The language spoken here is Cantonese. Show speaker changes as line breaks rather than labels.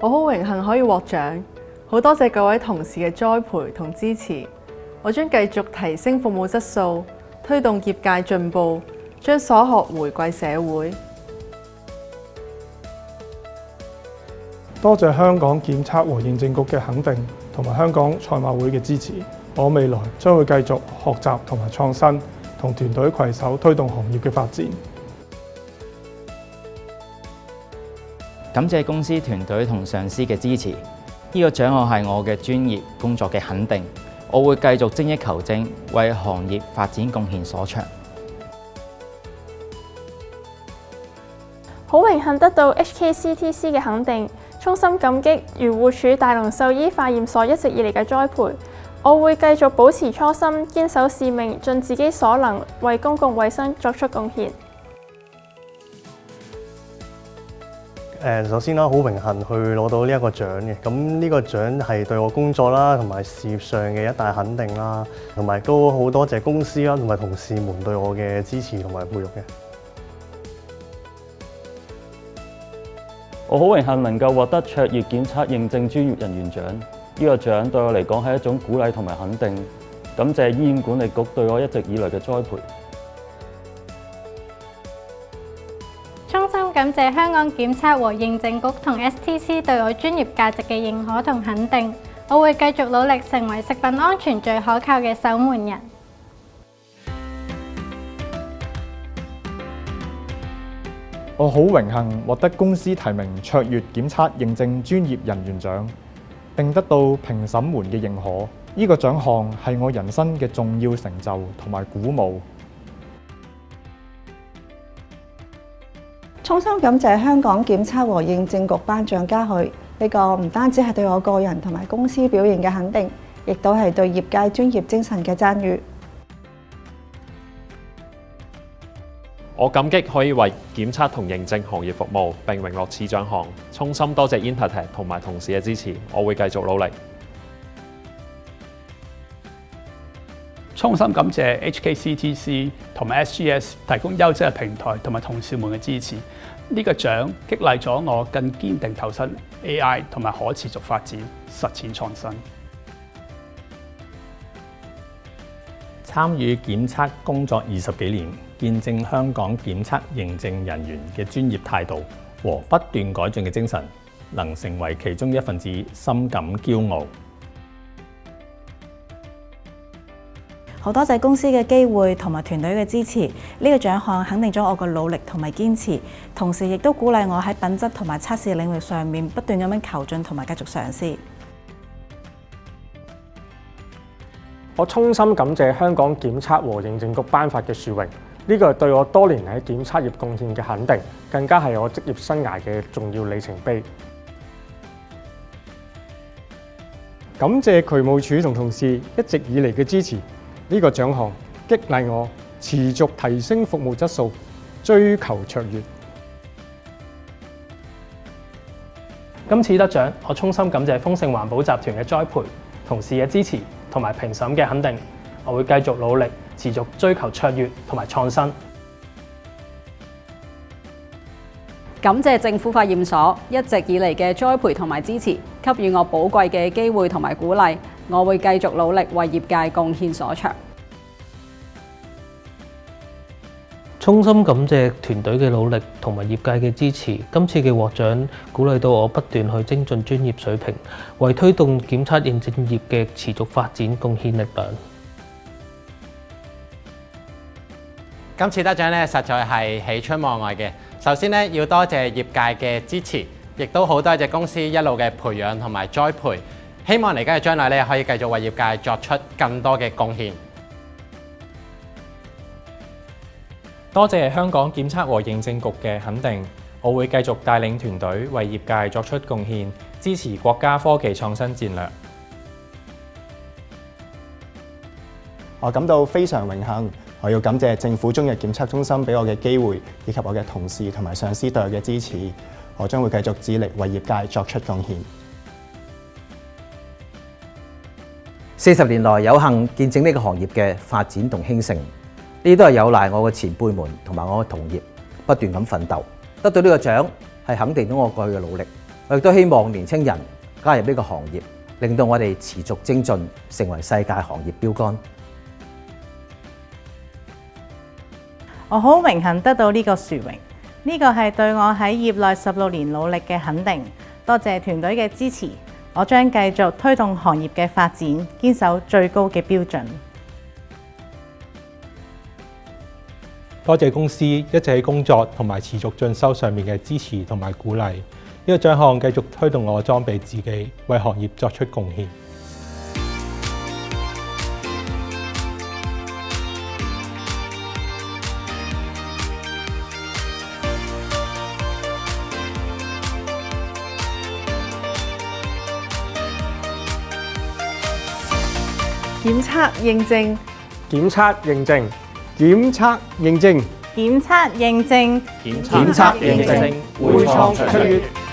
我好榮幸可以獲獎，好多謝各位同事嘅栽培同支持。我將繼續提升服務質素，推動業界進步，將所學回饋社會。
多謝香港檢測和認證局嘅肯定，同埋香港賽馬會嘅支持。我未來將會繼續學習同埋創新，同團隊攜手推動行業嘅發展。
感謝公司團隊同上司嘅支持，呢個獎項係我嘅專業工作嘅肯定。我會繼續精益求精，為行業發展貢獻所長。
好榮幸得到 HKCTC 嘅肯定，衷心感激漁護署大龍獸醫化驗所一直以嚟嘅栽培。我會繼續保持初心，堅守使命，盡自己所能，為公共衛生作出貢獻。
首先啦，好榮幸去攞到呢一個獎嘅，咁呢個獎係對我工作啦同埋事業上嘅一大肯定啦，同埋都好多謝公司啦同埋同事們對我嘅支持同埋培育嘅。
我好榮幸能夠獲得卓越檢測認證專業人員獎，呢個獎對我嚟講係一種鼓勵同埋肯定。感謝醫院管理局對我一直以來嘅栽培。
衷心感謝香港檢測和認證局同 STC 對我專業價值嘅認可同肯定，我會繼續努力成為食品安全最可靠嘅守門人。
我好榮幸獲得公司提名卓越檢測認證專業人員獎，並得到評審們嘅認可。呢個獎項係我人生嘅重要成就同埋鼓舞。
衷心感謝香港檢測和認證局頒獎嘉許，呢個唔單止係對我個人同埋公司表現嘅肯定，亦都係對業界專業精神嘅讚譽。
我感激可以為檢測同認證行業服務，並榮獲此獎項。衷心多謝 Intertech 同埋同事嘅支持，我會繼續努力。
衷心感謝 HKCTC 同埋 SGS 提供優質嘅平台同埋同事們嘅支持。呢個獎激勵咗我更堅定投身 AI 同埋可持續發展，實踐創新。
參與檢測工作20幾年，見證香港檢測認證人員嘅專業態度和不斷改進嘅精神，能成為其中一份子，深感驕傲。
好多謝公司嘅機會同埋團隊嘅支持，呢個獎項肯定咗我嘅努力同埋堅持，同時亦都鼓勵我喺品質同埋測試領域上面不斷咁樣求進同埋繼續嘗試。
我衷心感謝香港檢測和認證局頒發嘅殊榮，呢個係對我多年喺檢測業貢獻嘅肯定，更加係我職業生涯嘅重要里程碑。感謝渠務署同同事一直以嚟嘅支持。呢個獎項激勵我持續提升服務質素，追求卓越。
今次得獎，我衷心感謝豐盛環保集團嘅栽培、同事嘅支持同埋評審嘅肯定。我會繼續努力，持續追求卓越同埋創新。
感謝政府化驗所一直以嚟嘅栽培同埋支持，給予我寶貴嘅機會同埋鼓勵。我會繼續努力為業界貢獻所長。
衷心感謝團隊嘅努力同埋業界嘅支持。今次嘅獲獎鼓勵到我不斷去精進專業水平，為推動檢測認證業嘅持續發展貢獻力量。
今次得獎咧，實在係喜出望外嘅。首先咧，要多謝業界嘅支持，亦都好多謝公司一路嘅培養同埋栽培。希望嚟緊嘅將來咧，可以繼續為業界作出更多嘅貢獻。
多謝香港檢測和認證局嘅肯定，我會繼續帶領團隊為業界作出貢獻，支持國家科技創新戰略。
我感到非常榮幸，我要感謝政府中日檢測中心俾我嘅機會，以及我嘅同事同埋上司對我嘅支持。我將會繼續致力為業界作出貢獻。
40年來有幸見證呢個行業嘅發展同興盛，呢啲都係有賴我嘅前輩們同埋我嘅同業不斷咁奮鬥，得到呢個獎係肯定咗我過去嘅努力，我亦都希望年青人加入呢個行業，令到我哋持續精進，成為世界行業標杆。
我好榮幸得到呢個殊榮，呢個係對我喺業內16年努力嘅肯定。多謝團隊嘅支持，我將繼續推動行業嘅發展，堅守最高嘅標準。
多謝公司一直喺工作同埋持續進修上面嘅支持同埋鼓勵。呢個獎項繼續推動我裝備自己，為行業作出貢獻。
檢測認證，
檢測認證，
檢測認證，
檢測認證，
檢測認證，
會創卓越。